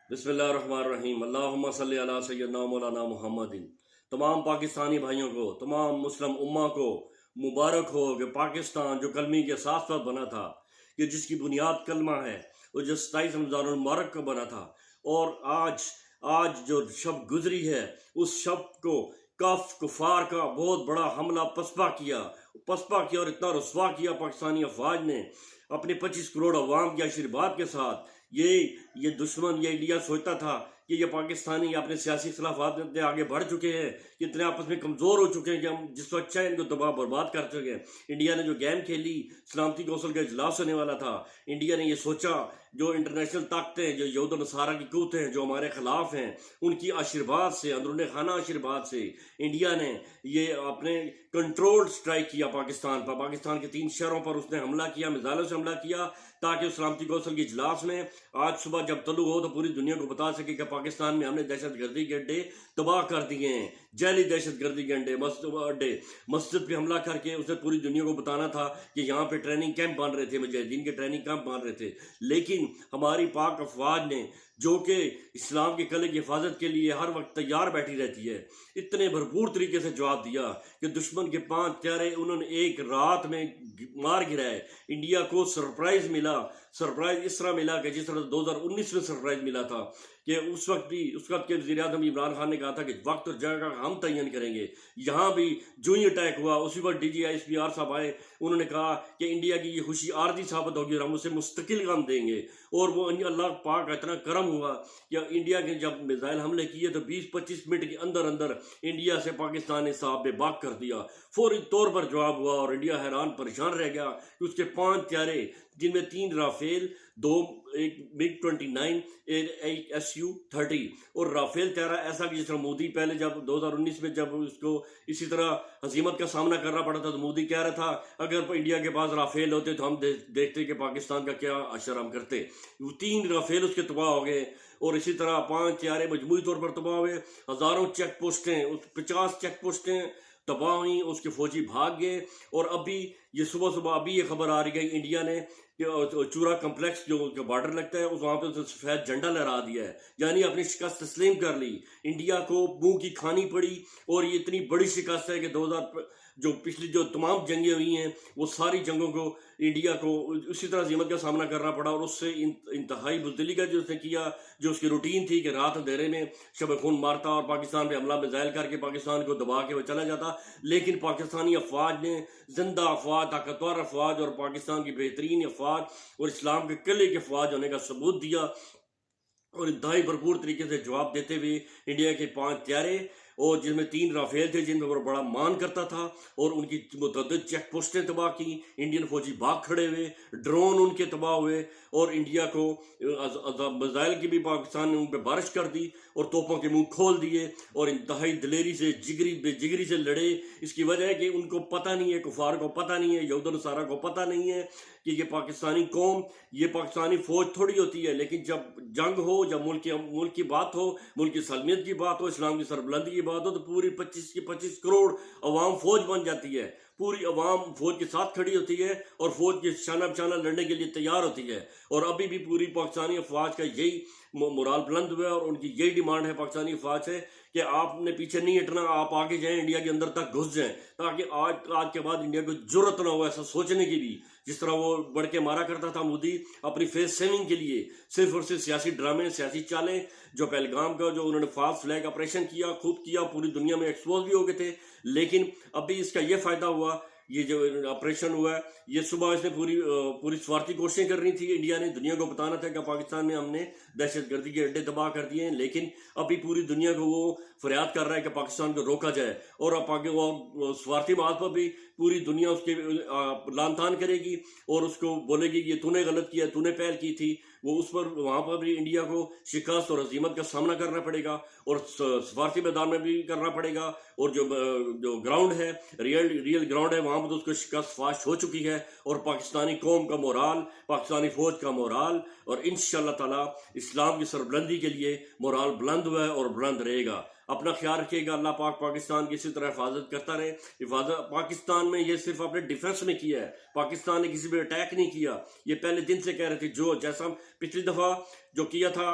بسم اللہ الرحمن الرحیم، اللہم صلی علی سیدنا مولانا محمد۔ تمام پاکستانی بھائیوں کو، تمام مسلم امہ کو مبارک ہو کہ پاکستان جو کلمی کے ساتھ ساتھ بنا تھا، کہ جس کی بنیاد کلمہ ہے، وہ جو 27 رمضان المبارک کو بنا تھا، اور آج جو شب گزری ہے، اس شب کو کفار کا بہت بڑا حملہ پسپا کیا اور اتنا رسوا کیا پاکستانی افواج نے اپنے 25 کروڑ عوام کے آشیرواد کے ساتھ۔ یہ دشمن، یہ انڈیا سوچتا تھا کہ یہ پاکستانی اپنے سیاسی اختلافات میں اتنے آگے بڑھ چکے ہیں، کہ اتنے آپس میں کمزور ہو چکے ہیں کہ ہم جس کو اچھا ہے ان کو تباہ برباد کر چکے ہیں۔ انڈیا نے جو گیم کھیلی، سلامتی کونسل کا اجلاس ہونے والا تھا، انڈیا نے یہ سوچا جو انٹرنیشنل طاقتیں، جو یہود و نصارہ کی قوتیں ہیں جو ہمارے خلاف ہیں، ان کی آشیرواد سے، اندرون خانہ آشیرواد سے انڈیا نے یہ اپنے کنٹرول سٹرائک کیا پاکستان پر۔ پاکستان کے 3 شہروں پر اس نے حملہ کیا، میزائلوں سے حملہ کیا، تاکہ سلامتی کونسل کے اجلاس میں آج صبح جب طلوع ہو تو پوری دنیا کو بتا سکے کہ پاکستان میں ہم نے دہشت گردی کے اڈے تباہ کر دیے ہیں، جعلی دہشت گردی کے اڈے، مسجد پہ حملہ کر کے اسے پوری دنیا کو بتانا تھا کہ یہاں پہ ٹریننگ کیمپ بن رہے تھے، مجاہدین کے ٹریننگ کیمپ بن رہے تھے۔ لیکن ہماری پاک افواج نے، جو کہ اسلام کے قلعے کی حفاظت کے لیے ہر وقت تیار بیٹھی رہتی ہے، اتنے بھرپور طریقے سے جواب دیا کہ دشمن کے 5 طیارے انہوں نے ایک رات میں مار گرائے۔ انڈیا کو سرپرائز ملا، سرپرائز اس طرح ملا کہ جس طرح 2019 میں سرپرائز ملا تھا، کہ اس وقت کے وزیر اعظم عمران خان نے کہا تھا کہ وقت اور جگہ کا ہم تعین کریں گے۔ یہاں بھی جو ہی اٹیک ہوا، اسی وقت D G I S P R صاحب آئے، انہوں نے کہا کہ انڈیا کی یہ خوشی عارضی ثابت ہوگی اور ہم اسے مستقل غم دیں گے۔ اور وہ اللہ پاک کا اتنا کرم ہوا کہ انڈیا کے جب میزائل حملے کیے تو 20-25 منٹ کے اندر انڈیا سے پاکستان نے صاحب بے باک کر دیا، فوری طور پر جواب ہوا، اور انڈیا حیران پریشان رہ گیا کہ اس کے 5 طیارے، جن میں 3 رافیل، 2 ایک MiG 29، ایک Su-30، اور رافیل طیارہ ایسا کہ جس طرح مودی پہلے جب 2019 میں جب اس کو اسی طرح ہزیمت کا سامنا کرنا پڑا تھا تو مودی کہہ رہا تھا اگر انڈیا کے پاس رافیل ہوتے تو ہم دیکھتے کہ پاکستان کا کیا اشر ہم کرتے۔ 3 رافیل اس کے تباہ ہو گئے، اور اسی طرح 5 طیارے مجموعی طور پر تباہ ہوئے، ہزاروں چیک پوسٹیں، 50 چیک پوسٹیں تباہ ہوئیں، اس کے فوجی بھاگ گئے۔ اور ابھی یہ صبح ابھی یہ خبر آ رہی ہے انڈیا نے چورا کمپلیکس جو بارڈر لگتا ہے وہاں پہ سفید جھنڈا لہرا دیا ہے، یعنی اپنی شکست تسلیم کر لی۔ انڈیا کو منہ کی کھانی پڑی، اور یہ اتنی بڑی شکست ہے کہ جو پچھلی جو تمام جنگیں ہوئی ہیں وہ ساری جنگوں کو انڈیا کو اسی طرح ہزیمت کا سامنا کرنا پڑا، اور اس سے انتہائی بزدلی کا جو اس نے کیا، جو اس کی روٹین تھی کہ رات اندھیرے میں شب خون مارتا اور پاکستان پہ حملہ میزائل کر کے پاکستان کو دبا کے وہ چلا جاتا۔ لیکن پاکستانی افواج نے، زندہ افواج، طاقتور افواج، اور پاکستان کی بہترین افواج اور اسلام کے قلعے کے افواج ہونے کا ثبوت دیا، اور انتہائی بھرپور طریقے سے جواب دیتے ہوئے انڈیا کے 5 طیارے، اور جن میں 3 رافیل تھے جن میں بڑا مان کرتا تھا، اور ان کی متعدد چیک پوسٹیں تباہ کی، انڈین فوجی بھاگ کھڑے ہوئے، ڈرون ان کے تباہ ہوئے، اور انڈیا کو میزائل کی بھی پاکستان نے ان پہ بارش کر دی اور توپوں کے منہ کھول دیے، اور انتہائی دلیری سے بے جگری سے لڑے۔ اس کی وجہ ہے کہ ان کو پتہ نہیں ہے، کفار کو پتہ نہیں ہے، یہود و نصارہ کو پتہ نہیں ہے کہ یہ پاکستانی قوم، یہ پاکستانی فوج تھوڑی ہوتی ہے، لیکن جب جنگ ہو، جب ملک کی بات ہو، ملک کی سالمیت کی بات ہو، اسلام کی سربلندی کی بات ہو، تو پوری 25 کروڑ عوام فوج بن جاتی ہے، پوری عوام فوج کے ساتھ کھڑی ہوتی ہے، اور فوج کے شانہ بشانہ لڑنے کے لیے تیار ہوتی ہے۔ اور ابھی بھی پوری پاکستانی افواج کا یہی مورال بلند ہوا ہے، اور ان کی یہی ڈیمانڈ ہے پاکستانی افواج سے کہ آپ نے پیچھے نہیں ہٹنا، آپ آگے جائیں، انڈیا کے اندر تک گھس جائیں، تاکہ آج کے بعد انڈیا کو جرأت نہ ہو ایسا سوچنے کی بھی، جس طرح وہ بڑھ کے مارا کرتا تھا مودی اپنی فیس سیونگ کے لیے، صرف اور صرف سیاسی ڈرامے، سیاسی چالیں، جو پہلگام کا جو انہوں نے فالس فلیگ آپریشن کیا، خود کیا، پوری دنیا میں ایکسپوز بھی ہو گئے تھے۔ لیکن ابھی اس کا یہ فائدہ ہوا، یہ جو آپریشن ہوا ہے، یہ صبح اس نے پوری سوارتی کوششیں کرنی تھی، انڈیا نے دنیا کو بتانا تھا کہ پاکستان میں ہم نے دہشت گردی کے اڈے تباہ کر دیے ہیں، لیکن ابھی پوری دنیا کو وہ فریاد کر رہا ہے کہ پاکستان کو روکا جائے، اور وہ سوارتی محاذ پر بھی پوری دنیا اس کے لان تان کرے گی، اور اس کو بولے گی کہ یہ تو نے غلط کیا، تو نے پہل کی تھی، وہ اس پر وہاں پر بھی انڈیا کو شکست اور ہزیمت کا سامنا کرنا پڑے گا، اور سفارتی میدان میں بھی کرنا پڑے گا، اور جو گراؤنڈ ہے، ریئل گراؤنڈ ہے، وہاں پر اس کو شکست فاش ہو چکی ہے، اور پاکستانی قوم کا مورال، پاکستانی فوج کا مورال، اور انشاءاللہ تعالی اسلام کی سربلندی کے لیے مورال بلند ہوا ہے اور بلند رہے گا۔ اپنا خیال رکھیے گا. اللہ پاک پاکستان کی اسی طرح حفاظت کرتا رہے. حفاظت پاکستان میں یہ صرف اپنے ڈیفنس میں کیا ہے, پاکستان نے کسی پہ اٹیک نہیں کیا. یہ پہلے دن سے کہہ رہے تھے, جو جیسا ہم پچھلی دفعہ جو کیا تھا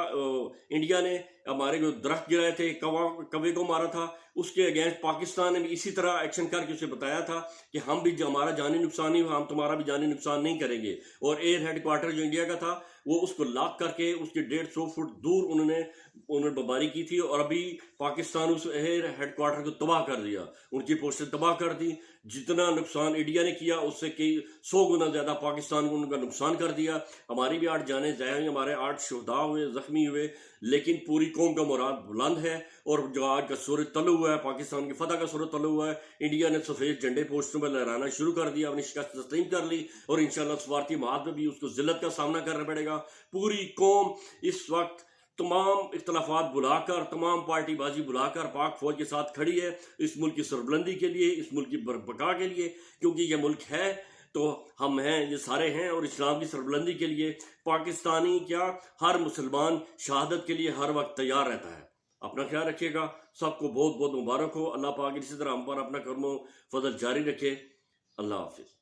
انڈیا نے ہمارے جو درخت گرائے تھے, کوے کو مارا تھا, اس کے اگینسٹ پاکستان نے بھی اسی طرح ایکشن کر کے اسے بتایا تھا کہ ہم بھی ہمارا جانی نقصان نہیں ہوا, ہم تمہارا بھی جانی نقصان نہیں کریں گے. اور ایئر ہیڈ کوارٹر جو انڈیا کا تھا وہ اس کو لاک کر کے اس کے 150 فٹ دور انہوں نے بمباری کی تھی, اور ابھی پاکستان اس ایئر ہیڈ کوارٹر کو تباہ کر دیا, ان کی پوسٹیں تباہ کر دی. جتنا نقصان انڈیا نے کیا اس سے کئی 100 گنا زیادہ پاکستان کو ان کا نقصان کر دیا. ہماری بھی 8 جانیں ضائع ہوئی, ہمارے 8 شہداء ہوئے, زخمی ہوئے, لیکن پوری قوم کا مراد بلند ہے. اور جو آج کا سورج طلوع ہوا ہے, پاکستان کی فتح کا سورج طلوع ہوا ہے, انڈیا نے سفید جھنڈے پوسٹوں میں لہرانا شروع کر دیا, اپنی شکست تسلیم کر لی, اور انشاءاللہ سفارتی محاذ میں بھی اس کو ذلت کا سامنا کرنا پڑے گا. پوری قوم اس وقت تمام اختلافات بلا کر, تمام پارٹی بازی بلا کر پاک فوج کے ساتھ کھڑی ہے, اس ملک کی سربلندی کے لیے, اس ملک کی بقا کے لیے, کیونکہ یہ ملک ہے تو ہم ہیں, یہ سارے ہیں. اور اسلام کی سربلندی کے لیے پاکستانی کیا ہر مسلمان شہادت کے لیے ہر وقت تیار رہتا ہے. اپنا خیال رکھیے گا. سب کو بہت بہت مبارک ہو. اللہ پاک اسی طرح ہم پر اپنا کرم و فضل جاری رکھے. اللہ حافظ.